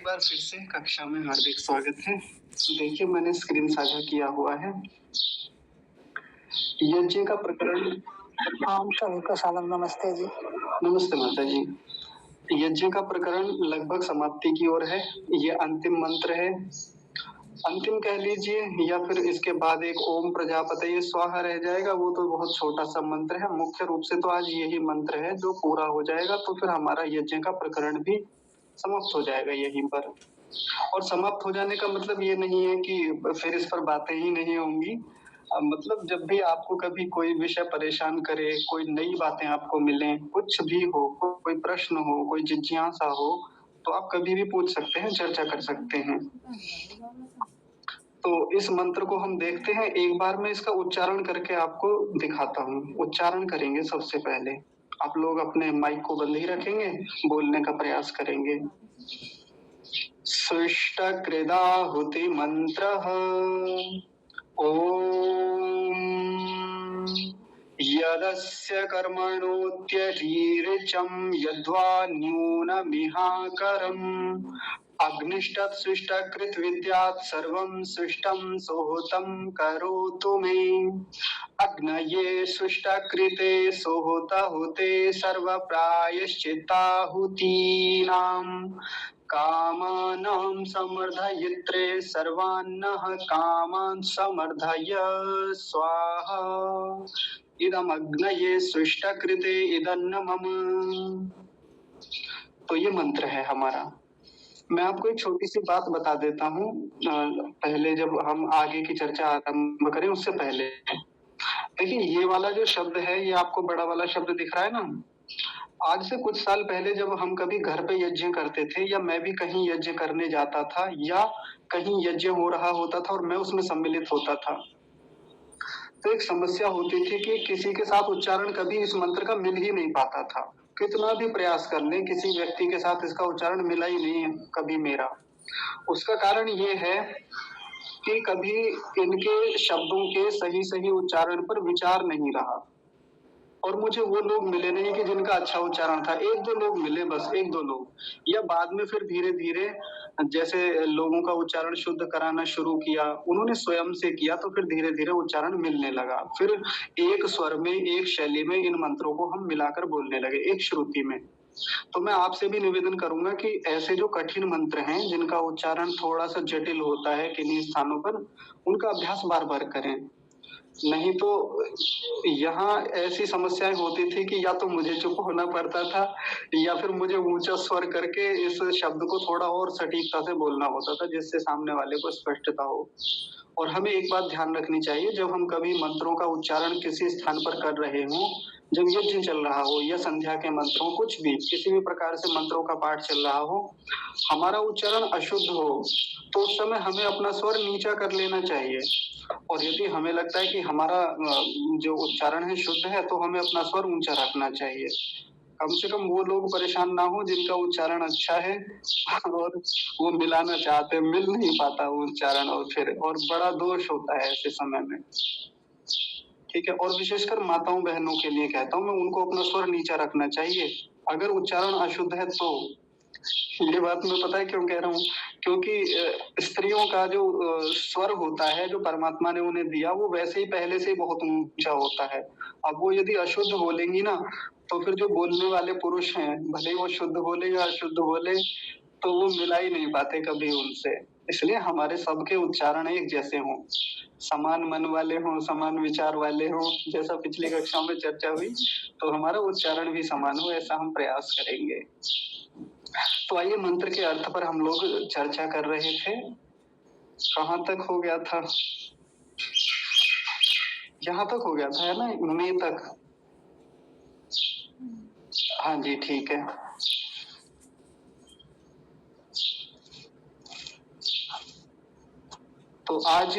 एक बार फिर से कक्षा में हार्दिक स्वागत है। देखिए मैंने स्क्रीन साझा किया हुआ है यज्ञ का प्रकरण। हाँ, सभी को सादर नमस्ते जी। नमस्ते माता जी। यज्ञ का प्रकरण लगभग समाप्ति की ओर है। ये अंतिम मंत्र है, अंतिम कह लीजिए, या फिर इसके बाद एक ओम प्रजापतये स्वाहा रह जाएगा। वो तो बहुत छोटा सा मंत्र है। मुख्य रूप से तो आज यही मंत्र है जो पूरा हो जाएगा तो फिर हमारा यज्ञ का प्रकरण भी समाप्त हो जाएगा यहीं पर। और समाप्त हो जाने का मतलब ये नहीं है कि फिर इस पर बातें ही नहीं होंगी। मतलब जब भी आपको कभी कोई विषय परेशान करे, कोई नई बातें आपको मिले, कुछ भी हो, कोई प्रश्न हो, कोई जिज्ञासा हो, तो आप कभी भी पूछ सकते हैं, चर्चा कर सकते हैं। तो इस मंत्र को हम देखते हैं। एक बार मैं इसका उच्चारण करके आपको दिखाता हूँ। उच्चारण करेंगे सबसे पहले। आप लोग अपने माइक को बंद ही रखेंगे, बोलने का प्रयास करेंगे। सुष्टकृदाहुति मंत्रः ओम यदस्य कर्मणोत्यधीर्चं यद्वा न्यूनमिहाकरम् अग्निष्टत् सुष्टकृत विद्यात् सर्वं सुष्टं सोहतं करोतु मे अग्नये सुष्टकृते सोहतहुते सर्वप्रायश्चित्ताहुतीनाम् कामानां समर्धयित्रे सर्वान्नः कामान् समर्धय स्वाहा इदमग्नये सुष्टकृते इदन्न मम। तो ये मंत्र है हमारा। मैं आपको एक छोटी सी बात बता देता हूँ पहले, जब हम आगे की चर्चा आरंभ करें उससे पहले। देखिए ये वाला जो शब्द है, ये आपको बड़ा वाला शब्द दिख रहा है ना। आज से कुछ साल पहले जब हम कभी घर पे यज्ञ करते थे, या मैं भी कहीं यज्ञ करने जाता था, या कहीं यज्ञ हो रहा होता था और मैं उसमें सम्मिलित होता था, तो एक समस्या होती थी कि किसी के साथ उच्चारण कभी इस मंत्र का मिल ही नहीं पाता था। कितना भी प्रयास कर ले, किसी व्यक्ति के साथ इसका उच्चारण मिला ही नहीं है कभी मेरा। उसका कारण ये है कि कभी इनके शब्दों के सही सही उच्चारण पर विचार नहीं रहा, और मुझे वो लोग मिले नहीं कि जिनका अच्छा उच्चारण था। एक दो लोग मिले, बस एक दो लोग। या बाद में फिर धीरे धीरे जैसे लोगों का उच्चारण शुद्ध कराना शुरू किया, उन्होंने स्वयं से किया, तो फिर धीरे धीरे उच्चारण मिलने लगा। फिर एक स्वर में, एक शैली में इन मंत्रों को हम मिलाकर बोलने लगे, एक श्रुति में। तो मैं आपसे भी निवेदन करूंगा कि ऐसे जो कठिन मंत्र हैं, जिनका उच्चारण थोड़ा सा जटिल होता है किन्हीं स्थानों पर, उनका अभ्यास बार बार करें। नहीं तो यहाँ ऐसी समस्याएं होती थी कि या तो मुझे चुप होना पड़ता था, या फिर मुझे ऊंचा स्वर करके इस शब्द को थोड़ा और सटीकता से बोलना होता था, जिससे सामने वाले को स्पष्टता हो। और हमें एक बात ध्यान रखनी चाहिए, जब हम कभी मंत्रों का उच्चारण किसी स्थान पर कर रहे हों, जब यज्ञ चल रहा हो या संध्या के मंत्रों, कुछ भी किसी भी प्रकार से मंत्रों का पाठ चल रहा हो, हमारा उच्चारण अशुद्ध हो, तो उस समय हमें अपना स्वर नीचा कर लेना चाहिए। और यदि हमें लगता है कि हमारा जो उच्चारण है शुद्ध है, तो हमें अपना स्वर ऊंचा रखना चाहिए। कम से कम वो लोग परेशान ना हो जिनका उच्चारण अच्छा है और वो मिलाना चाहते, मिल नहीं पाता वो उच्चारण, और फिर और बड़ा दोष होता है ऐसे समय में। ठीक है। और विशेषकर माताओं बहनों के लिए कहता हूँ मैं, उनको अपना स्वर नीचा रखना चाहिए अगर उच्चारण अशुद्ध है तो। ये बात मैं पता है क्यों कह रहा हूँ, क्योंकि स्त्रियों का जो स्वर होता है, जो परमात्मा ने उन्हें दिया, वो वैसे ही पहले से ही बहुत ऊंचा होता है। अब वो यदि अशुद्ध बोलेंगी ना, तो फिर जो बोलने वाले पुरुष हैं, भले ही वो शुद्ध बोले या अशुद्ध बोले, तो वो मिला ही नहीं पाते कभी उनसे। इसलिए हमारे सबके उच्चारण एक जैसे हों, समान मन वाले हों, समान विचार वाले हों। जैसा पिछली कक्षा में चर्चा हुई, तो हमारा उच्चारण भी समान हो, ऐसा हम प्रयास करेंगे। तो आइए मंत्र के अर्थ पर हम लोग चर्चा कर रहे थे। कहाँ तक हो गया था? यहाँ तक हो गया था, है ना, मई तक। हाँ जी, ठीक है। तो आज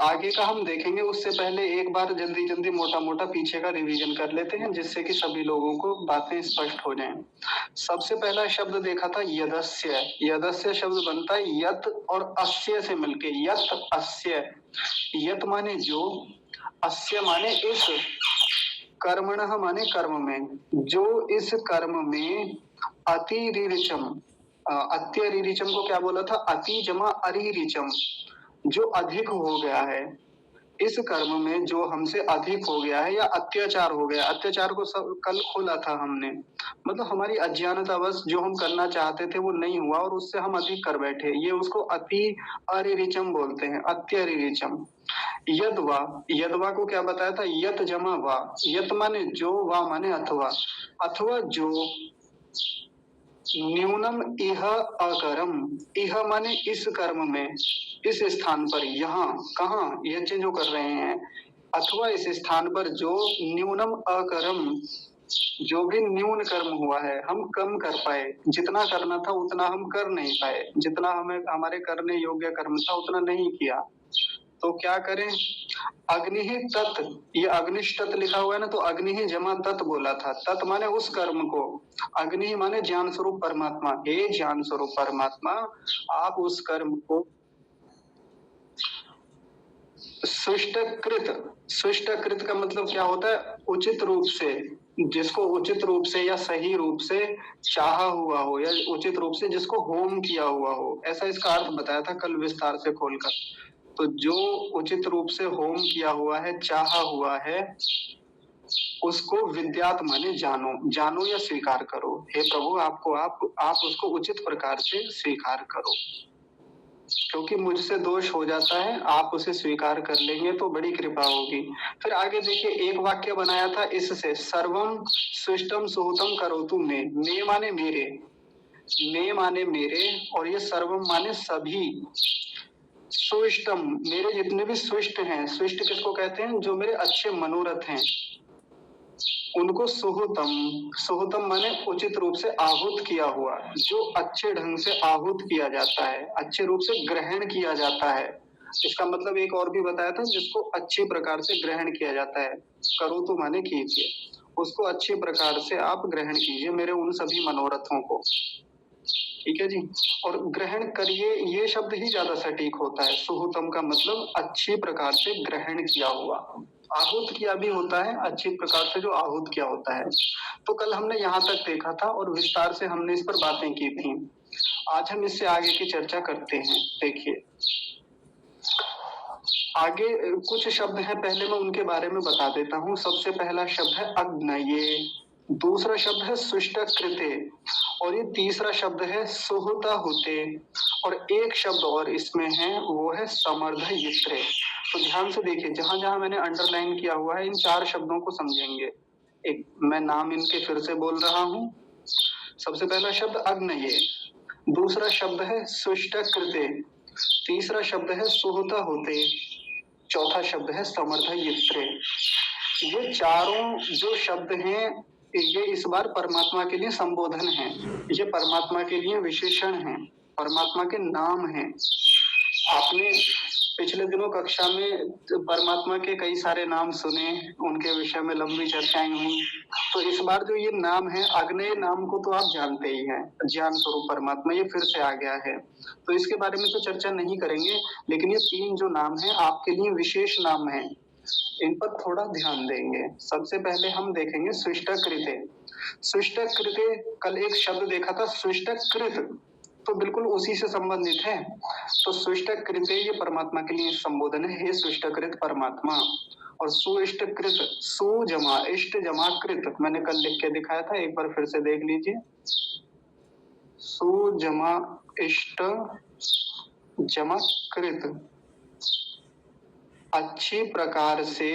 आगे का हम देखेंगे, उससे पहले एक बार जल्दी जल्दी मोटा मोटा पीछे का रिवीजन कर लेते हैं, जिससे कि सभी लोगों को बातें स्पष्ट हो जाएं। सबसे पहला शब्द देखा था यदस्य। यदस्य शब्द बनता है यत और अस्य से मिलके, यत अस्य। यत माने जो, अस्य माने इस, कर्मणः माने कर्म में, जो इस कर्म में अतिरिचम, अत्यरिचम को क्या बोला था? अति जमा अरिरिचम, जो अधिक हो गया है इस कर्म में, जो हमसे अधिक हो गया है या अत्याचार हो गया। अत्याचार को सब कल खोला था हमने, मतलब हमारी अज्ञानतावश जो हम करना चाहते थे वो नहीं हुआ और उससे हम अधिक कर बैठे, ये उसको अति अरिरिचम बोलते हैं, अत्यरिचम। यदवा, यदवा को क्या बताया था? यत जमा वा, यत माने जो, वा माने अथवा, अथवा जो न्यूनम इह अकरम, इह माने इस कर्म में, इस स्थान पर, यहाँ कहाँ यज्ञ जो कर रहे हैं, अथवा इस स्थान पर जो न्यूनम अकरम, जो भी न्यून कर्म हुआ है, हम कम कर पाए, जितना करना था उतना हम कर नहीं पाए, जितना हमें हमारे करने योग्य कर्म था उतना नहीं किया, तो क्या करें? अग्नि ही तत्, ये अग्निष्टत लिखा हुआ है ना, तो अग्नि ही जमा तत् बोला था। तत् माने उस कर्म को, अग्नि माने ज्ञान स्वरूप परमात्मा। हे ज्ञान स्वरूप परमात्मा, आप उस कर्म को सुष्टकृत, सुष्टकृत का मतलब क्या होता है? उचित रूप से, जिसको उचित रूप से या सही रूप से चाहा हुआ हो, या उचित रूप से जिसको होम किया हुआ हो, ऐसा इसका अर्थ बताया था कल विस्तार से खोलकर। तो जो उचित रूप से होम किया हुआ है, चाहा हुआ है, उसको विद्यात माने जानो, जानो या स्वीकार करो। हे प्रभु, आपको आप उसको उचित प्रकार से स्वीकार करो, क्योंकि मुझसे दोष हो जाता है, आप उसे स्वीकार कर लेंगे तो बड़ी कृपा होगी। फिर आगे देखिए, एक वाक्य बनाया था इससे, सर्वम सुष्टम सुहृतम करोतु मे माने मेरे, मे माने मेरे, और ये सर्वम माने सभी, सुष्टम मेरे जितने भी सुष्ट हैं, सुष्ट किसको कहते हैं? जो मेरे अच्छे मनोरथ हैं, उनको सुहृतम, सुहृतम माने उचित रूप से आहूत किया हुआ, जो अच्छे ढंग से आहूत किया जाता है, अच्छे रूप से ग्रहण किया जाता है। इसका मतलब एक और भी बताया था, जिसको अच्छी प्रकार से ग्रहण किया जाता है। करो तो माने कीजिए, उसको अच्छे प्रकार से आप ग्रहण कीजिए, मेरे उन सभी मनोरथों को। ठीक है जी। और ग्रहण करिए, ये शब्द ही ज्यादा सटीक होता है। सुहृतम का मतलब अच्छी प्रकार से ग्रहण किया हुआ, आहूत किया भी होता है, अच्छी प्रकार से जो आहूत किया होता है। तो कल हमने यहाँ तक देखा था और विस्तार से हमने इस पर बातें की थी। आज हम इससे आगे की चर्चा करते हैं। देखिए, आगे कुछ शब्द हैं, पहले मैं उनके बारे में बता देता हूँ। सबसे पहला शब्द है अग्नये, दूसरा शब्द है सुष्टकृते, और ये तीसरा शब्द है सुहृताहुते, और एक शब्द और इसमें है, वो है समर्धयित्रे। तो ध्यान से देखिए, जहां जहां मैंने अंडरलाइन किया हुआ है, इन चार शब्दों को समझेंगे। एक मैं नाम इनके फिर से बोल रहा हूँ। सबसे पहला शब्द अग्नये, दूसरा शब्द है सुष्टकृते, तीसरा शब्द है सुहृताहुते, चौथा शब्द है समर्धयित्रे। ये चारों जो शब्द हैं, ये इस बार परमात्मा के लिए संबोधन है, ये परमात्मा के लिए विशेषण है, परमात्मा के नाम हैं। आपने पिछले दिनों कक्षा में परमात्मा के कई सारे नाम सुने, उनके विषय में लंबी चर्चाएं हुई। तो इस बार जो ये नाम है, अग्नेय नाम को तो आप जानते ही हैं, ज्ञान स्वरूप परमात्मा, ये फिर से आ गया है, तो इसके बारे में तो चर्चा नहीं करेंगे। लेकिन ये तीन जो नाम है आपके लिए विशेष नाम है, इन पर थोड़ा ध्यान देंगे। सबसे पहले हम देखेंगे सुष्टकृते। सुष्टकृते, कल एक शब्द देखा था सुष्टकृत, तो बिल्कुल उसी से संबंधित है। तो सुष्टकृते ये परमात्मा के लिए संबोधन है, हे सुष्टकृत परमात्मा। और सुइष्टकृत, सु जमा इष्ट जमा कृत, मैंने कल लिख के दिखाया था, एक बार फिर से देख लीजिए। सु जमा इष्ट जमा कृत, अच्छी प्रकार से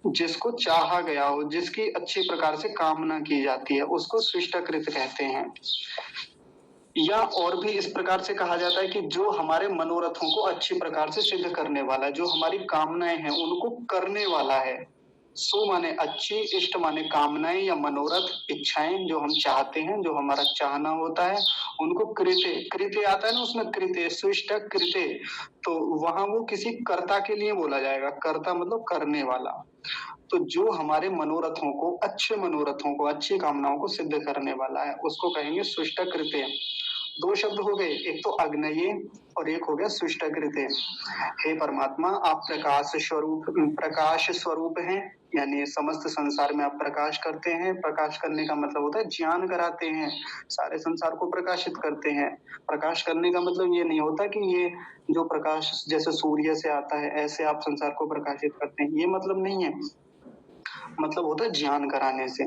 जिसको चाहा गया हो, जिसकी अच्छी प्रकार से कामना की जाती है, उसको सुष्टकृत कहते हैं। या और भी इस प्रकार से कहा जाता है कि जो हमारे मनोरथों को अच्छी प्रकार से सिद्ध करने वाला, जो हमारी कामनाएं हैं उनको करने वाला है। सु माने अच्छी, इष्ट माने कामनाएं या मनोरथ, इच्छाएं जो हम चाहते हैं, जो हमारा चाहना होता है, उनको कृते, कृते आता है ना उसमें, कृते, सुष्ट कृते, तो वहां वो किसी कर्ता के लिए बोला जाएगा। कर्ता मतलब करने वाला। तो जो हमारे मनोरथों को, अच्छे मनोरथों को, अच्छी कामनाओं को सिद्ध करने वाला है, उसको कहेंगे सुष्ट कृते। दो शब्द हो गए, एक तो अग्नये और एक हो गया सुष्टकृते। हे परमात्मा, आप प्रकाश स्वरूप हैं, यानी समस्त संसार में आप प्रकाश करते हैं। प्रकाश करने का मतलब होता है ज्ञान कराते हैं, सारे संसार को प्रकाशित करते हैं। प्रकाश करने का मतलब ये नहीं होता कि ये जो प्रकाश जैसे सूर्य से आता है ऐसे आप संसार को प्रकाशित करते हैं, ये मतलब नहीं है। मतलब होता है ज्ञान कराने से।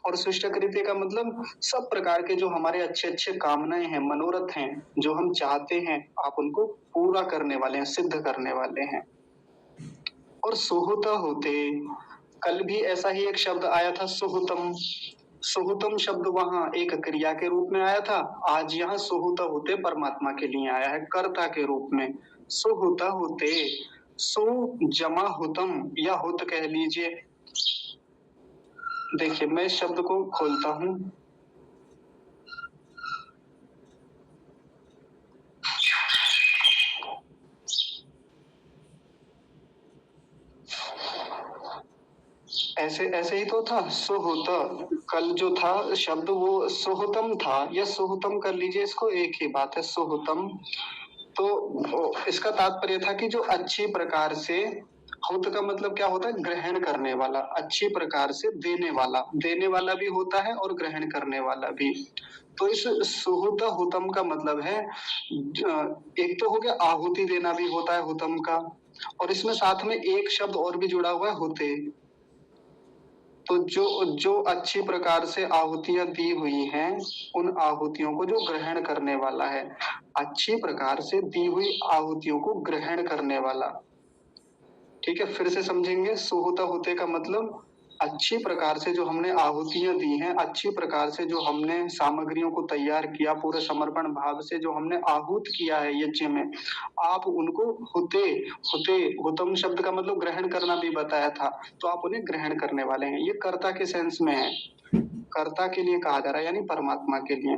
और सुष्टकृत्य का मतलब सब प्रकार के जो हमारे अच्छे अच्छे कामनाएं हैं, मनोरथ हैं, जो हम चाहते हैं, आप उनको पूरा करने वाले हैं, सिद्ध करने वाले हैं। और सुहुत होते, कल भी ऐसा ही एक शब्द आया था सुहुतम। सुहुतम शब्द वहां एक क्रिया के रूप में आया था, आज यहाँ सुहुत होते परमात्मा के लिए आया है कर्ता के रूप में। सुहुत होते, सु जमा हुतम या हुत कह लीजिए। देखिए मैं इस शब्द को खोलता हूं। ऐसे ऐसे ही तो था सुहुत, कल जो था शब्द वो सुहुतम था, या सुहुतम कर लीजिए, इसको एक ही बात है सुहुतम। तो इसका तात्पर्य था कि जो अच्छी प्रकार से, हुत का मतलब क्या होता है, ग्रहण करने वाला, अच्छी प्रकार से देने वाला भी होता है और ग्रहण करने वाला भी। तो इस सुहुत हुतम का मतलब है एक तो हो गया आहुति देना भी होता है हुतम का, और इसमें साथ में एक शब्द और भी जुड़ा हुआ है हुते। तो जो जो अच्छी प्रकार से आहुतियां दी हुई हैं, उन आहुतियों को जो ग्रहण करने वाला है, अच्छी प्रकार से दी हुई आहुतियों को ग्रहण करने वाला। ठीक है, फिर से समझेंगे। सुहुता होते का मतलब अच्छी प्रकार से जो हमने आहुतियां दी हैं, अच्छी प्रकार से जो हमने सामग्रियों को तैयार किया, पूरे समर्पण भाव से जो हमने आहूत किया है यज्ञ में, आप उनको हुते हुते, हुतम शब्द का मतलब ग्रहण करना भी बताया था, तो आप उन्हें ग्रहण करने वाले हैं। ये कर्ता के सेंस में है, कर्ता के लिए कहा जा रहा है, यानी परमात्मा के लिए।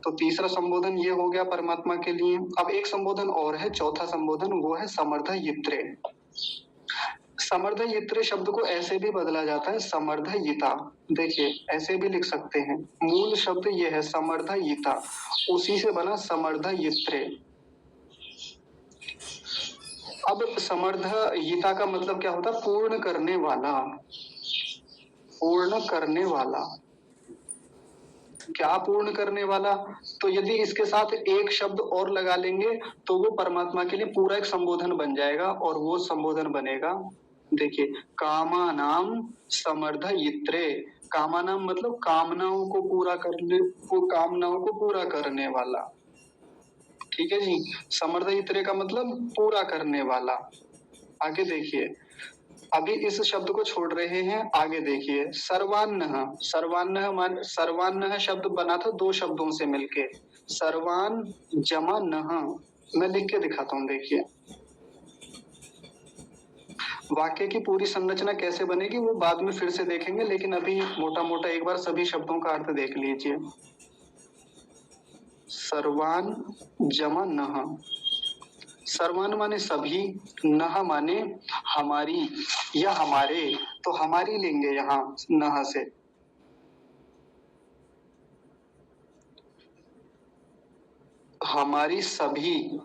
तो तीसरा संबोधन ये हो गया परमात्मा के लिए। अब एक संबोधन और है, चौथा संबोधन, वो है समर्थ यित्रे। समर्थ यित्रे शब्द को ऐसे भी बदला जाता है समर्थ यिता। देखिए ऐसे भी लिख सकते हैं, मूल शब्द ये है समर्थ यिता, उसी से बना समर्थ यित्रे। अब समर्थ यिता का मतलब क्या होता है, पूर्ण करने वाला, पूर्ण करने वाला। क्या पूर्ण करने वाला, तो यदि इसके साथ एक शब्द और लगा लेंगे तो वो परमात्मा के लिए पूरा एक संबोधन बन जाएगा, और वो संबोधन बनेगा, देखिए, कामानाम समर्थयित्रे। कामानाम मतलब कामनाओं को पूरा करने, वो कामनाओं को पूरा करने वाला। ठीक है जी, समर्थयित्रे का मतलब पूरा करने वाला। आगे देखिए, अभी इस शब्द को छोड़ रहे हैं, आगे देखिए सर्वान्नः। सर्वान्नः मान, सर्वान्नः शब्द बना था दो शब्दों से मिलके, सर्वान जमा नह। मैं लिख के दिखाता हूँ, देखिए वाक्य की पूरी संरचना कैसे बनेगी वो बाद में फिर से देखेंगे, लेकिन अभी मोटा मोटा एक बार सभी शब्दों का अर्थ देख लीजिए। सर्वान जमा नह, सर्वान माने सभी, नह माने हमारी या हमारे, तो हमारी लेंगे यहाँ नह से। हमारी सभी।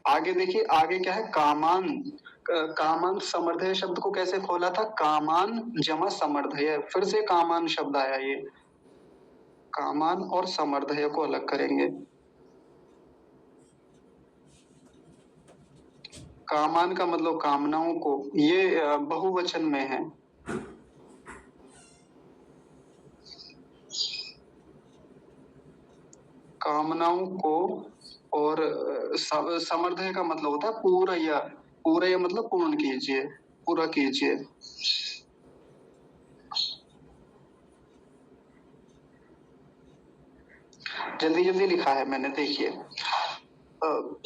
आगे देखिए, आगे क्या है, कामान। कामान समर्थय शब्द को कैसे खोला था, कामान जमा समर्थय, फिर से कामान शब्द आया। ये कामान और समर्थय को अलग करेंगे। कामान का मतलब कामनाओं को, ये बहुवचन में है। कामनाओं को, और समर्थय का मतलब होता है पूरा, या पूरा या मतलब पूर्ण कीजिए, पूरा कीजिए। जल्दी जल्दी लिखा है मैंने, देखिए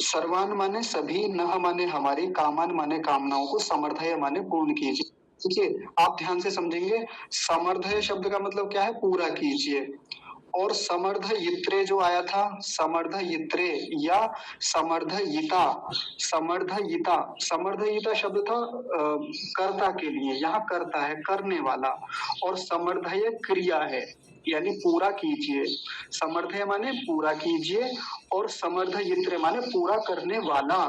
सर्वान माने सभी, नह माने हमारी, कामान माने कामनाओं को, समर्थय माने पूर्ण कीजिए। देखिए आप ध्यान से समझेंगे, समर्थय शब्द का मतलब क्या है, पूरा कीजिए। और समर्थ यित्रे जो आया था, समर्थ यित्रे या समर्थ यिता, समर्थ यिता, समर्थ यिता शब्द था कर्ता के लिए, यहाँ कर्ता है करने वाला, और समर्थय क्रिया है। यानी पूरा कीजिए। समर्थ माने पूरा कीजिए और समर्थ यित्र माने पूरा करने वाला।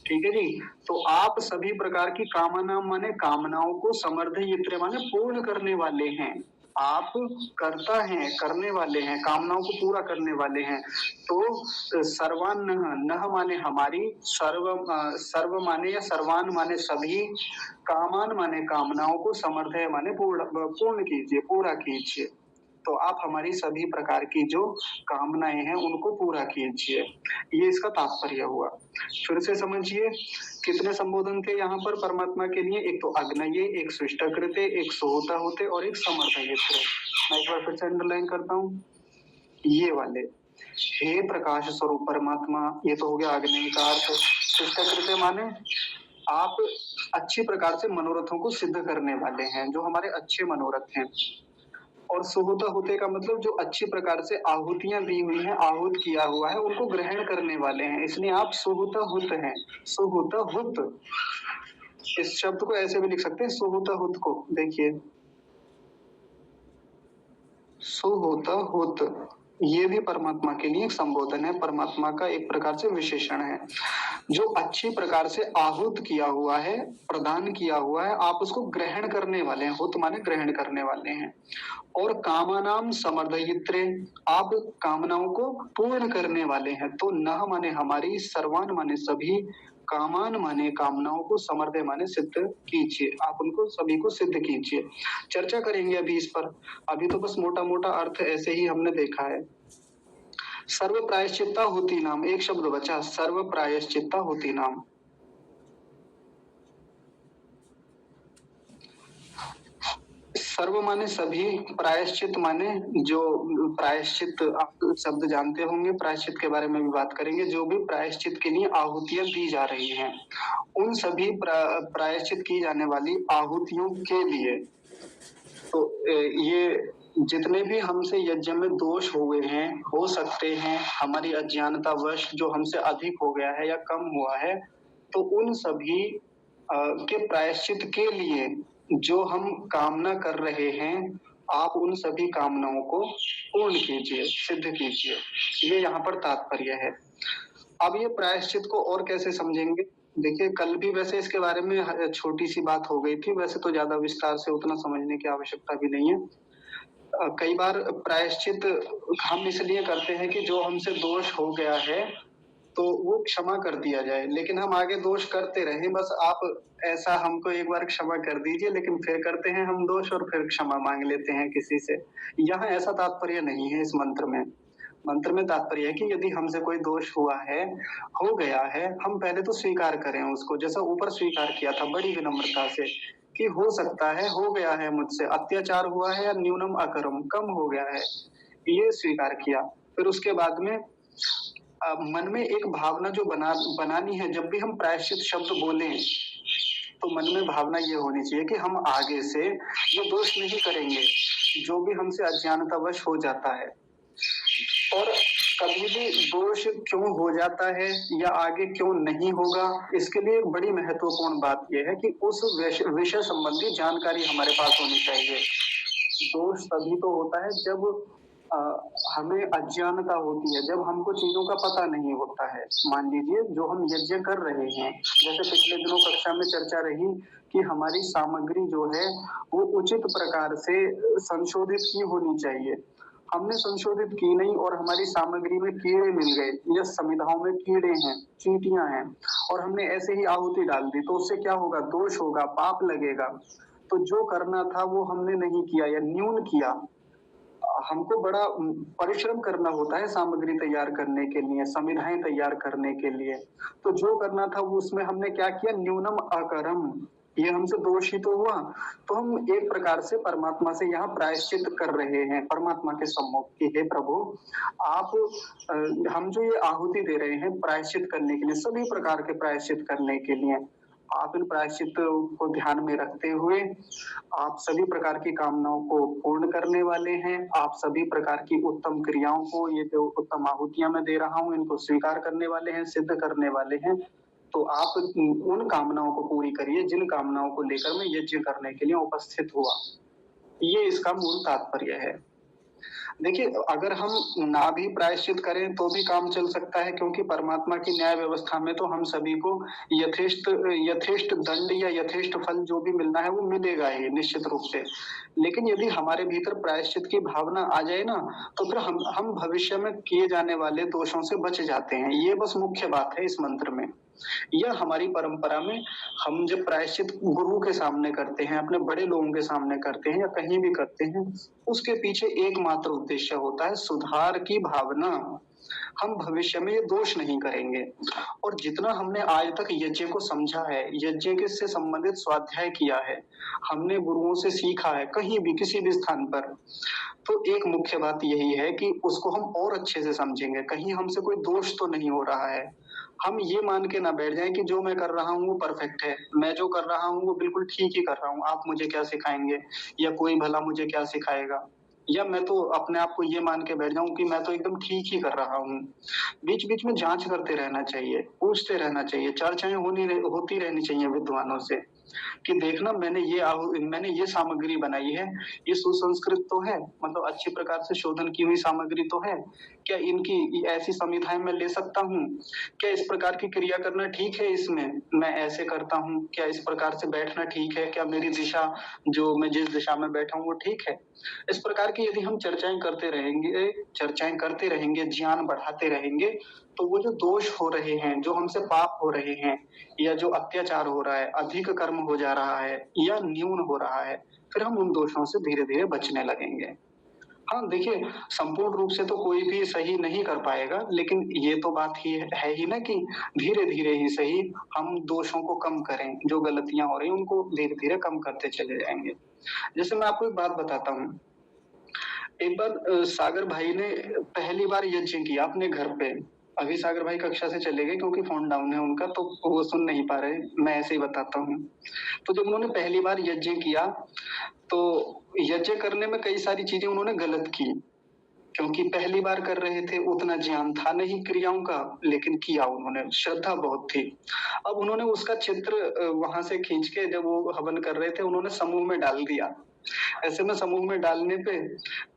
ठीक है जी। तो आप सभी प्रकार की कामना माने कामनाओं को, समर्थ यित्र माने पूर्ण करने वाले हैं। आप करता है, करने वाले हैं, कामनाओं को पूरा करने वाले हैं। तो सर्वान्न, नह माने हमारी, सर्व माने या सर्वान माने सभी, कामान माने कामनाओं को, समर्थ है माने पूर्ण कीजिए, पूरा कीजिए। तो आप हमारी सभी प्रकार की जो कामनाएं हैं उनको पूरा कीजिए। ये इसका तात्पर्य हुआ। फिर से समझिए, कितने संबोधन थे यहाँ पर परमात्मा के लिए? एक तो अग्नये, एक सृष्टकृते, एक सोहता होते और एक समर्थयित्र। मैं एक बार फिर से अंडरलाइन करता हूँ, ये वाले। हे प्रकाश स्वरूप परमात्मा, ये तो हो गया अग्नि का अर्थ। सृष्टकृते माने आप अच्छी प्रकार से मनोरथों को सिद्ध करने वाले हैं, जो हमारे अच्छे मनोरथ हैं। और सुहुता होते का मतलब जो अच्छी प्रकार से आहुतियां दी हुई हैं, आहूत किया हुआ है, उनको ग्रहण करने वाले हैं, इसलिए आप सुहुता हुत हैं। सुहुता हुत, इस शब्द को ऐसे भी लिख सकते हैं, सुहुता हुत को। देखिए, सुहुता हुत, ये भी परमात्मा के लिए एक संबोधन है, परमात्मा का एक प्रकार से विशेषण है। जो अच्छी प्रकार से आहूत किया हुआ है, प्रदान किया हुआ है, आप उसको ग्रहण करने वाले हैं। हुत माने ग्रहण करने वाले हैं। और कामनाम समर्दयित्रे, आप कामनाओं को पूर्ण करने वाले हैं। तो नह माने हमारी, सर्वान माने सभी, कामान माने कामनाओं को, समर्दय माने सिद्ध कीजिए। आप उनको सभी को सिद्ध कीजिए। चर्चा करेंगे अभी इस पर। अभी तो बस मोटा मोटा अर्थ ऐसे ही हमने देखा है। सर्व प्रायश्चित्ता होती नाम, एक शब्द बचा, सर्व प्रायश्चित्ता होती नाम। सर्व माने सभी, प्रायश्चित माने जो प्रायश्चित, आप शब्द जानते होंगे, प्रायश्चित के बारे में भी बात करेंगे। जो भी प्रायश्चित के लिए आहुतियां दी जा रही हैं, उन सभी प्रायश्चित की जाने वाली आहुतियों के लिए। तो ये जितने भी हमसे यज्ञ में दोष हुए हैं, हो सकते हैं हमारी अज्ञानतावश जो हमसे अधिक हो गया है या कम हुआ है, तो उन सभी के प्रायश्चित के लिए जो हम कामना कर रहे हैं, आप उन सभी कामनाओं को पूर्ण कीजिए, सिद्ध कीजिए। ये यहाँ पर तात्पर्य है। अब ये प्रायश्चित को और कैसे समझेंगे? देखिए, कल भी वैसे इसके बारे में छोटी सी बात हो गई थी, वैसे तो ज्यादा विस्तार से उतना समझने की आवश्यकता भी नहीं है। कई बार प्रायश्चित हम इसलिए करते हैं कि जो हमसे दोष हो गया है तो वो क्षमा कर दिया जाए, लेकिन हम आगे दोष करते रहें। बस आप ऐसा हमको एक बार क्षमा कर दीजिए, लेकिन फिर करते हैं हम दोष और फिर क्षमा मांग लेते हैं किसी से। यहाँ ऐसा तात्पर्य नहीं है इस मंत्र में। मंत्र में तात्पर्य है कि यदि हमसे कोई दोष हुआ है, हो गया है, हम पहले तो स्वीकार करें उसको, जैसा ऊपर स्वीकार किया था बड़ी विनम्रता से कि हो सकता है, हो गया है, मुझसे अत्याचार हुआ है या न्यूनम अकरम, कम हो गया है, ये स्वीकार किया। फिर उसके बाद में मन में एक भावना जो बनानी है, जब भी हम प्रायश्चित शब्द बोलें तो मन में भावना ये होनी चाहिए कि हम आगे से ये दोष नहीं करेंगे जो भी हमसे अज्ञानतावश हो जाता है। और कभी भी दोष क्यों हो जाता है या आगे क्यों नहीं होगा, इसके लिए एक बड़ी महत्वपूर्ण बात यह है कि उस विषय संबंधी जानकारी हमारे पास होनी चाहिए। दोष तभी तो होता है जब हमें अज्ञानता होती है, जब हमको चीजों का पता नहीं होता है। मान लीजिए जो हम यज्ञ कर रहे हैं, जैसे पिछले दिनों कक्षा में चर्चा रही कि हमारी सामग्री जो है वो उचित प्रकार से संशोधित की होनी चाहिए। हमने संशोधित की नहीं और हमारी सामग्री में कीड़े मिल गए या समिधाओं में कीड़े हैं, चींटियां हैं, और हमने ऐसे ही आहुति डाल दी, तो उससे क्या होगा? दोष होगा, पाप लगेगा। तो जो करना था वो हमने नहीं किया या न्यून किया। हमको बड़ा परिश्रम करना होता है सामग्री तैयार करने के लिए, संविधाएं तैयार करने के लिए। तो जो करना था वो उसमें हमने क्या किया? न्यूनम अकरम, ये हमसे दोष ही तो हुआ। तो हम एक प्रकार से परमात्मा से यहाँ प्रायश्चित कर रहे हैं, परमात्मा के सम्मुख कि हे प्रभु, आप हम जो ये आहुति दे रहे हैं प्रायश्चित करने के लिए, सभी प्रकार के प्रायश्चित करने के लिए, आप इन प्रायश्चित को ध्यान में रखते हुए आप सभी प्रकार की कामनाओं को पूर्ण करने वाले हैं। आप सभी प्रकार की उत्तम क्रियाओं को, ये जो उत्तम आहुतियां मैं दे रहा हूँ, इनको स्वीकार करने वाले हैं, सिद्ध करने वाले हैं। तो आप उन कामनाओं को पूरी करिए जिन कामनाओं को लेकर मैं यज्ञ करने के लिए उपस्थित हुआ। ये इसका मूल तात्पर्य है। देखिए, अगर हम ना भी प्रायश्चित करें तो भी काम चल सकता है, क्योंकि परमात्मा की न्याय व्यवस्था में तो हम सभी को यथेष्ट यथेष्ट दंड या यथेष्ट फल जो भी मिलना है वो मिलेगा ही निश्चित रूप से। लेकिन यदि हमारे भीतर प्रायश्चित की भावना आ जाए ना, तो फिर हम भविष्य में किए जाने वाले दोषों से बच जाते हैं। ये बस मुख्य बात है इस मंत्र में। यह हमारी परंपरा में हम जब प्रायश्चित गुरु के सामने करते हैं, अपने बड़े लोगों के सामने करते हैं या कहीं भी करते हैं, उसके पीछे एकमात्र उद्देश्य होता है सुधार की भावना। हम भविष्य में ये दोष नहीं करेंगे। और जितना हमने आज तक यज्ञ को समझा है, यज्ञ के से संबंधित स्वाध्याय किया है, हमने गुरुओं से सीखा है कहीं भी किसी भी स्थान पर, तो एक मुख्य बात यही है कि उसको हम और अच्छे से समझेंगे। कहीं हमसे कोई दोष तो नहीं हो रहा है। हम ये मान के ना बैठ जाएं कि जो मैं कर रहा हूँ वो परफेक्ट है, मैं जो कर रहा हूँ वो बिल्कुल ठीक ही कर रहा हूँ, आप मुझे क्या सिखाएंगे या कोई भला मुझे क्या सिखाएगा। या मैं तो अपने आप को ये मान के बैठ जाऊं कि मैं तो एकदम ठीक ही कर रहा हूँ। बीच बीच में जांच करते रहना चाहिए, पूछते रहना चाहिए, चर्चाएं होती रहनी चाहिए विद्वानों से कि देखना मैंने ये सामग्री बनाई है, ये सुसंस्कृत तो है, मतलब अच्छी प्रकार से शोधन की हुई सामग्री तो है, क्या इनकी ऐसी संविधाएं मैं ले सकता हूँ, क्या इस प्रकार की क्रिया करना ठीक है, इसमें मैं ऐसे करता हूँ, क्या इस प्रकार से बैठना ठीक है, क्या मेरी दिशा जो मैं जिस दिशा में बैठा हूँ वो ठीक है। इस प्रकार की यदि हम चर्चाएं करते रहेंगे, ज्ञान बढ़ाते रहेंगे, तो वो जो दोष हो रहे हैं, जो हमसे पाप हो रहे हैं, या जो अत्याचार हो रहा है, अधिक कर्म हो जा रहा है या न्यून हो रहा है, फिर हम उन दोषों से धीरे धीरे बचने लगेंगे। हाँ, देखिए, संपूर्ण रूप से तो कोई भी सही नहीं कर पाएगा, लेकिन ये तो बात ही है ही ना कि धीरे धीरे ही सही हम दोषों को कम करें, जो गलतियां हो रही हैं उनको धीरे धीरे कम करते चले जाएंगे। जैसे मैं आपको एक बात बताता हूँ। एक बार सागर भाई ने पहली बार यज्ञ किया अपने घर पे। अभी सागर भाई कक्षा से चले गए क्योंकि फोन डाउन है उनका, तो वो सुन नहीं पा रहे, मैं ऐसे ही बताता हूँ। तो जब उन्होंने पहली बार यज्ञ किया, तो यज्ञ करने में कई सारी चीजें उन्होंने गलत की, क्योंकि पहली बार कर रहे थे, उतना ज्ञान था नहीं क्रियाओं का, लेकिन किया उन्होंने, श्रद्धा बहुत थी। अब उन्होंने उसका चित्र वहां से खींच के जब वो हवन कर रहे थे, उन्होंने समूह में डाल दिया। ऐसे में समूह में डालने पे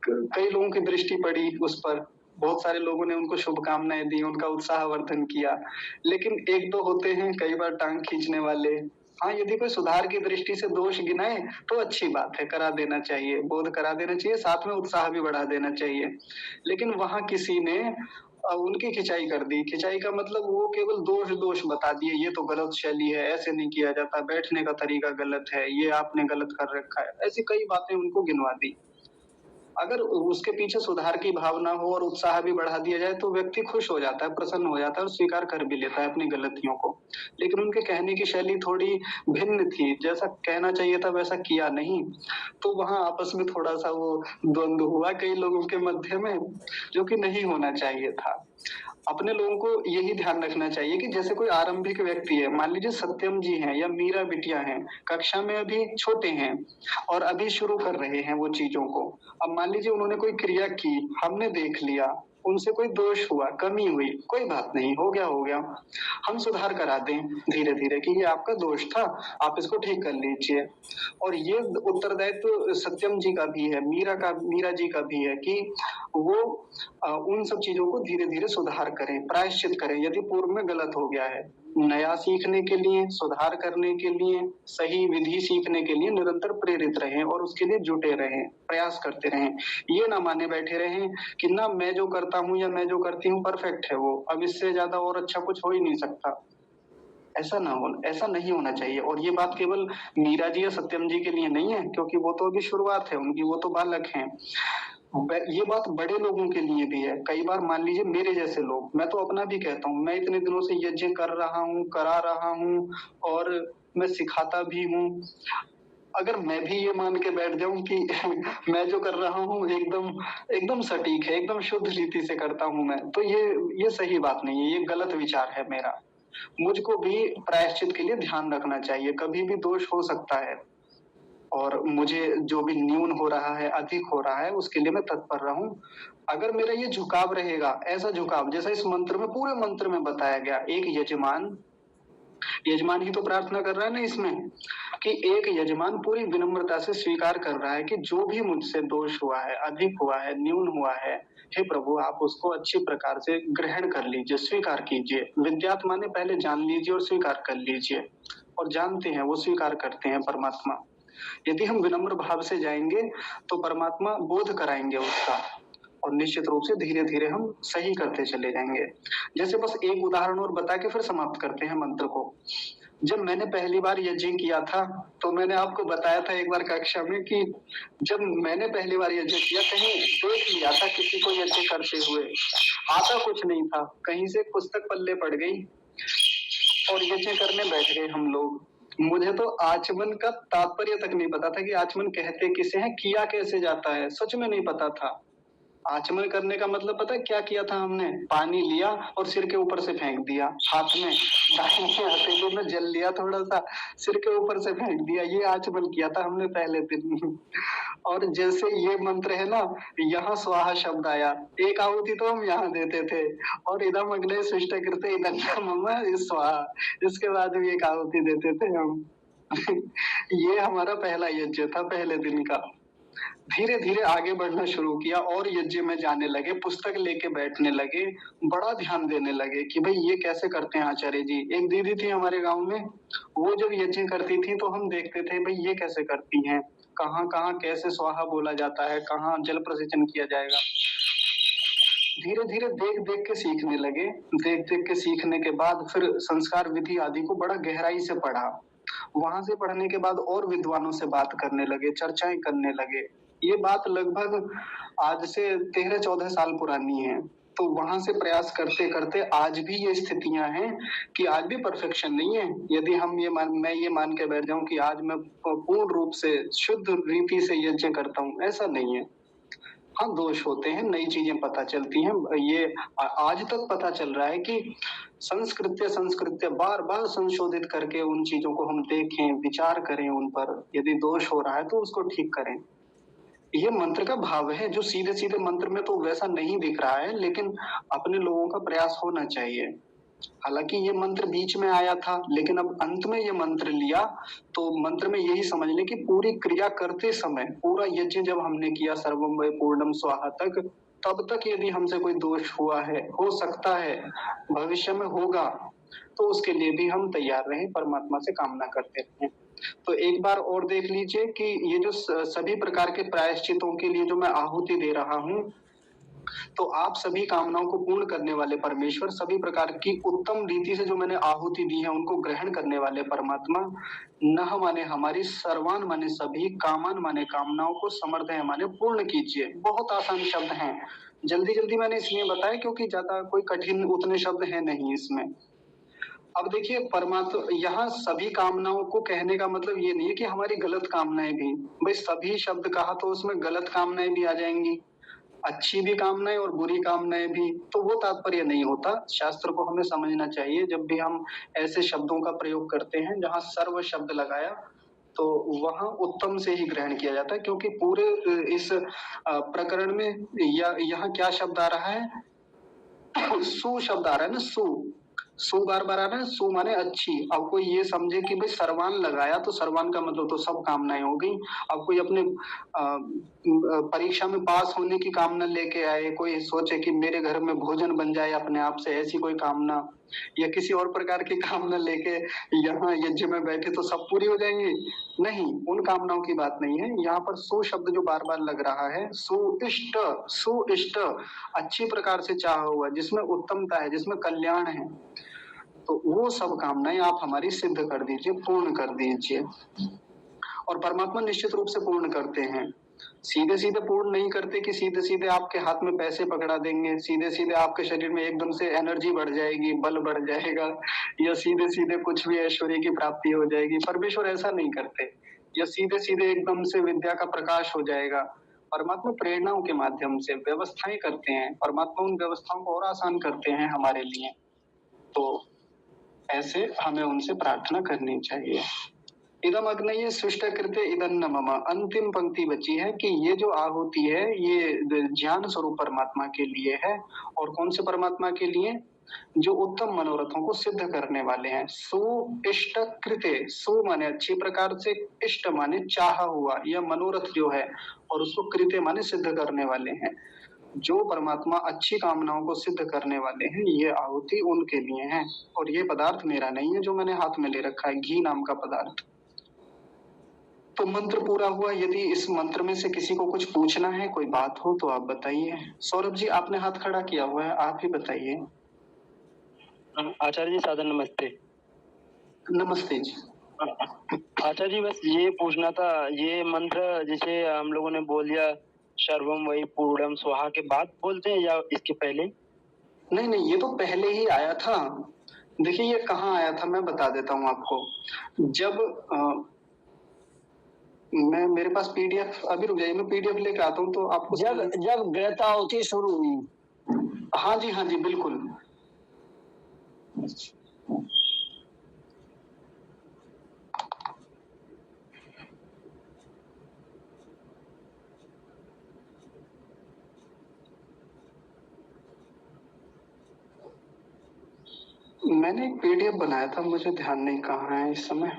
कई लोगों की दृष्टि पड़ी उस पर, बहुत सारे लोगों ने उनको शुभकामनाएं दी, उनका उत्साहवर्धन किया। लेकिन एक दो होते हैं कई बार टांग खींचने वाले। हाँ, यदि कोई सुधार की दृष्टि से दोष गिनाए तो अच्छी बात है, करा देना चाहिए, बोध करा देना चाहिए, साथ में उत्साह भी बढ़ा देना चाहिए। लेकिन वहां किसी ने उनकी खिंचाई कर दी। खिंचाई का मतलब वो केवल दोष दोष बता दिए, ये तो गलत शैली है, ऐसे नहीं किया जाता, बैठने का तरीका गलत है, ये आपने गलत कर रखा है, ऐसी कई बातें उनको गिनवा दी। अगर उसके पीछे सुधार की भावना हो और उत्साह भी बढ़ा दिया जाए तो व्यक्ति खुश हो जाता है, प्रसन्न हो जाता है और स्वीकार कर भी लेता है अपनी गलतियों को। लेकिन उनके कहने की शैली थोड़ी भिन्न थी, जैसा कहना चाहिए था वैसा किया नहीं, तो वहां आपस में थोड़ा सा वो द्वंद्व हुआ कई लोगों के मध्य में, जो कि नहीं होना चाहिए था। अपने लोगों को यही ध्यान रखना चाहिए कि जैसे कोई आरंभिक व्यक्ति है, मान लीजिए सत्यम जी हैं या मीरा बिटिया हैं, कक्षा में अभी छोटे हैं और अभी शुरू कर रहे हैं वो चीजों को। अब मान लीजिए उन्होंने कोई क्रिया की, हमने देख लिया, उनसे कोई दोष हुआ, कमी हुई, कोई बात नहीं, हो गया हो गया, हम सुधार करा दें धीरे धीरे कि ये आपका दोष था, आप इसको ठीक कर लीजिए। और ये उत्तरदायित्व सत्यम जी का भी है, मीरा जी का भी है कि वो उन सब चीजों को धीरे धीरे सुधार करें, प्रायश्चित करें यदि पूर्व में गलत हो गया है। नया सीखने के लिए, सुधार करने के लिए, सही विधि सीखने के लिए निरंतर प्रेरित रहें और उसके लिए जुटे रहें, प्रयास करते रहें। ये ना माने बैठे रहें कि ना मैं जो करता हूँ या मैं जो करती हूँ परफेक्ट है वो, अब इससे ज्यादा और अच्छा कुछ हो ही नहीं सकता। ऐसा नहीं होना चाहिए। और ये बात केवल मीरा जी या सत्यम जी के लिए नहीं है, क्योंकि वो तो अभी शुरुआत है उनकी, वो तो बालक हैं। ये बात बड़े लोगों के लिए भी है। कई बार मान लीजिए मेरे जैसे लोग, मैं तो अपना भी कहता हूँ, मैं इतने दिनों से यज्ञ कर रहा हूँ, करा रहा हूँ और मैं सिखाता भी हूँ। अगर मैं भी ये मान के बैठ जाऊं कि मैं जो कर रहा हूँ एकदम एकदम सटीक है, एकदम शुद्ध रीति से करता हूँ मैं, तो ये सही बात नहीं है, ये गलत विचार है मेरा। मुझको भी प्रायश्चित के लिए ध्यान रखना चाहिए, कभी भी दोष हो सकता है और मुझे जो भी न्यून हो रहा है, अधिक हो रहा है, उसके लिए मैं तत्पर रहूं। अगर मेरा ये झुकाव रहेगा, ऐसा झुकाव जैसा इस मंत्र में, पूरे मंत्र में बताया गया, एक यजमान, यजमान ही तो प्रार्थना कर रहा है ना इसमें, कि एक यजमान पूरी विनम्रता से स्वीकार कर रहा है कि जो भी मुझसे दोष हुआ है, अधिक हुआ है, न्यून हुआ है, हे प्रभु आप उसको अच्छी प्रकार से ग्रहण कर लीजिए, स्वीकार कीजिए। विद्यात्मा ने पहले जान लीजिए और स्वीकार कर लीजिए। और जानते हैं, वो स्वीकार करते हैं परमात्मा। यदि हम विनम्र भाव से जाएंगे तो परमात्मा बोध कराएंगे उसका, और निश्चित रूप से धीरे धीरे हम सही करते चले जाएंगे। जैसे बस एक उदाहरण और बता के फिर समाप्त करते हैं मंत्र को। जब मैंने पहली बार यज्ञ किया था तो मैंने आपको बताया था एक बार कक्षा में कि जब मैंने पहली बार यज्ञ किया, कहीं देख लिया था किसी को यज्ञ करते हुए, आता कुछ नहीं था, कहीं से एक पुस्तक पल्ले पड़ गई और यज्ञ करने बैठ गए हम लोग। मुझे तो आचमन का तात्पर्य तक नहीं पता था कि आचमन कहते किसे हैं, किया कैसे जाता है, सच में नहीं पता था। आचमन करने का मतलब पता है क्या किया था हमने? पानी लिया और सिर के ऊपर से फेंक दिया, हाथ में दाहिने हथेली में जल लिया, थोड़ा सा सिर के ऊपर से फेंक दिया, ये आचमन किया था हमने पहले दिन। और जैसे ये मंत्र है ना, यहाँ स्वाहा शब्द आया, एक आहुति तो हम यहाँ देते थे, और इदम अग्ने सृष्ट कृते इदम मम स्वाहा, इसके बाद भी एक आहुति देते थे हम। ये हमारा पहला यज्ञ था पहले दिन का। धीरे धीरे आगे बढ़ना शुरू किया और यज्ञ में जाने लगे, पुस्तक लेके बैठने लगे, बड़ा ध्यान देने लगे कि भाई ये कैसे करते हैं आचार्य जी। एक दीदी थी हमारे गांव में, वो जब यज्ञ करती थी तो हम देखते थे भाई ये कैसे करती हैं, कहाँ कहाँ कैसे स्वाहा बोला जाता है, कहाँ जल प्रसेचन किया जाएगा। धीरे धीरे देख देख के सीखने लगे। देख देख के सीखने के बाद फिर संस्कार विधि आदि को बड़ा गहराई से पढ़ा। वहां से पढ़ने के बाद और विद्वानों से बात करने लगे, चर्चाएं करने लगे। ये बात लगभग आज से 13-14 साल पुरानी है। तो वहां से प्रयास करते करते आज भी ये स्थितियां हैं कि आज भी परफेक्शन नहीं है। यदि हम मैं ये मान के बैठ जाऊं कि आज मैं पूर्ण रूप से शुद्ध रीति से यज्ञ करता हूँ, ऐसा नहीं है। हाँ, दोष होते हैं, नई चीजें पता चलती हैं। ये आज तक पता चल रहा है कि संस्कृत्य बार बार संशोधित करके उन चीजों को हम देखें, विचार करें उन पर, यदि दोष हो रहा है तो उसको ठीक करें। ये मंत्र का भाव है, जो सीधे सीधे मंत्र में तो वैसा नहीं दिख रहा है, लेकिन अपने लोगों का प्रयास होना चाहिए। हालांकि ये मंत्र बीच में आया था, लेकिन अब अंत में ये मंत्र लिया तो मंत्र में यही समझ लें कि पूरी क्रिया करते समय, पूरा यज्ञ जब हमने किया सर्वम वै पूर्णम स्वाहा तक, तब तक यदि हमसे कोई दोष हुआ है, हो सकता है भविष्य में होगा, तो उसके लिए भी हम तैयार रहें, परमात्मा से कामना करते रहें। तो एक बार और देख लीजिए कि ये जो सभी प्रकार के प्रायश्चितों के लिए जो मैं आहुति दे रहा हूँ, तो आप सभी कामनाओं को पूर्ण करने वाले परमेश्वर, सभी प्रकार की उत्तम रीति से जो मैंने आहुति दी है उनको ग्रहण करने वाले परमात्मा, नह माने हमारी, सर्वान माने सभी, कामान माने कामनाओं को, समर्थ है माने पूर्ण कीजिए। बहुत आसान शब्द हैं, जल्दी जल्दी मैंने इसलिए बताया क्योंकि ज्यादा कोई कठिन उतने शब्द है नहीं इसमें। अब देखिए परमात्मा यहाँ सभी कामनाओं को कहने का मतलब ये नहीं है कि हमारी गलत कामनाएं भी, भाई सभी शब्द कहा तो उसमें गलत कामनाएं भी आ जाएंगी, अच्छी भी कामनाएं और बुरी कामनाएं भी, तो वो तात्पर्य नहीं होता। शास्त्र को हमें समझना चाहिए जब भी हम ऐसे शब्दों का प्रयोग करते हैं जहाँ सर्व शब्द लगाया, तो वहां उत्तम से ही ग्रहण किया जाता है, क्योंकि पूरे इस प्रकरण में यहाँ क्या शब्द आ रहा है? सु शब्द आ रहा है ना, सु बार बार आ रहा है, सु माने अच्छी। अब कोई ये समझे कि भाई सर्वान लगाया तो सर्वान का मतलब तो सब कामनाएं हो गई। अब कोई अपने परीक्षा में पास होने की कामना लेके आए, कोई सोचे कि मेरे घर में भोजन बन जाए अपने आप से, ऐसी कोई कामना, या किसी और प्रकार की कामना लेके यहाँ यज्ञ में बैठे तो सब पूरी हो जाएंगी, नहीं, उन कामनाओं की बात नहीं है। यहाँ पर सु शब्द जो बार बार लग रहा है, सुइष्ट, अच्छी प्रकार से चाहा हुआ, जिसमें उत्तमता है, जिसमें कल्याण है, तो वो सब कामनाएं आप हमारी सिद्ध कर दीजिए, पूर्ण कर दीजिए। और परमात्मा निश्चित रूप से पूर्ण करते हैं। सीधे सीधे पूर्ण नहीं करते कि सीधे सीधे आपके हाथ में पैसे पकड़ा देंगे, सीधे सीधे आपके शरीर में एकदम से एनर्जी बढ़ जाएगी, बल बढ़ जाएगा, या सीधे सीधे कुछ भी ऐश्वर्य की प्राप्ति हो जाएगी। परमेश्वर ऐसा नहीं करते, या सीधे सीधे एकदम से विद्या का प्रकाश हो जाएगा। परमात्मा प्रेरणाओं के माध्यम से व्यवस्थाएं करते हैं, परमात्मा उन व्यवस्थाओं को और आसान करते हैं हमारे लिए। तो ऐसे हमें उनसे प्रार्थना करनी चाहिए। इदम अग्नये सृष्ट कृते इदन्न मम, अंतिम पंक्ति बची है कि ये जो आहुति है ये ज्ञान स्वरूप परमात्मा के लिए है। और कौन से परमात्मा के लिए? जो उत्तम मनोरथों को सिद्ध करने वाले हैं। सुइष्ट कृते, सु माने अच्छी प्रकार से, इष्ट माने चाहा हुआ या मनोरथ जो है, और उसको कृते माने सिद्ध करने वाले हैं। जो परमात्मा अच्छी कामनाओं को सिद्ध करने वाले हैं, ये आहुति उनके लिए है। और ये पदार्थ मेरा नहीं है जो मैंने हाथ में ले रखा है, घी नाम का पदार्थ। तो मंत्र पूरा हुआ। यदि इस मंत्र में से किसी को कुछ पूछना है, कोई बात हो तो आप बताइए। सौरभ जी, आपने हाथ खड़ा किया हुआ है, आप ही बताइए। आचार्य जी सादर नमस्ते। नमस्ते जी। आचार्य जी बस ये पूछना था, ये मंत्र जैसे हम लोगों ने बोल दिया सर्वम वही पूर्णम स्वाहा के बाद बोलते हैं या इसके पहले? नहीं नहीं, ये तो पहले ही आया था। देखिए ये कहाँ आया था, मैं बता देता हूँ आपको। जब मैं, मेरे पास पीडीएफ, अभी रुक जाइए, मैं पीडीएफ लेके आता हूँ तो आपको। जब गृहताहुति शुरू हुई। हाँ जी बिल्कुल। मैंने एक पीडीएफ बनाया था, मुझे ध्यान नहीं कहाँ है इस समय।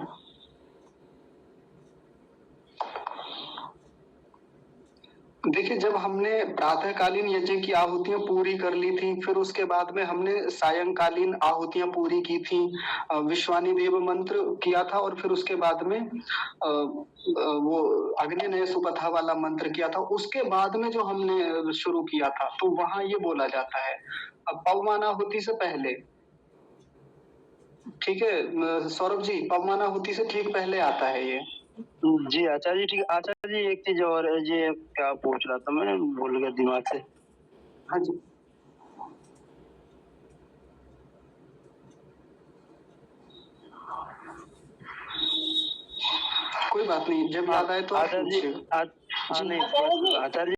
देखिए, जब हमने प्रातःकालीन यज्ञ की आहुतियां पूरी कर ली थी, फिर उसके बाद में हमने सायंकालीन आहुतियां पूरी की थी, विश्वानी देव मंत्र किया था, और फिर उसके बाद में वो अग्निनय सुपथा वाला मंत्र किया था। उसके बाद में जो हमने शुरू किया था, तो वहां ये बोला जाता है अब पवमान आहुति से पहले। ठीक है सौरभ जी, पवमान आहुति से ठीक पहले आता है ये। जी आचार्य जी ठीक। आचार्य जी एक चीज और, ये क्या पूछ रहा था मैं, भूल गया दिमाग से। हाँ जी, कोई बात नहीं, जब याद आए तो आप आचार्य जी पूछिए। नहीं, आचार्य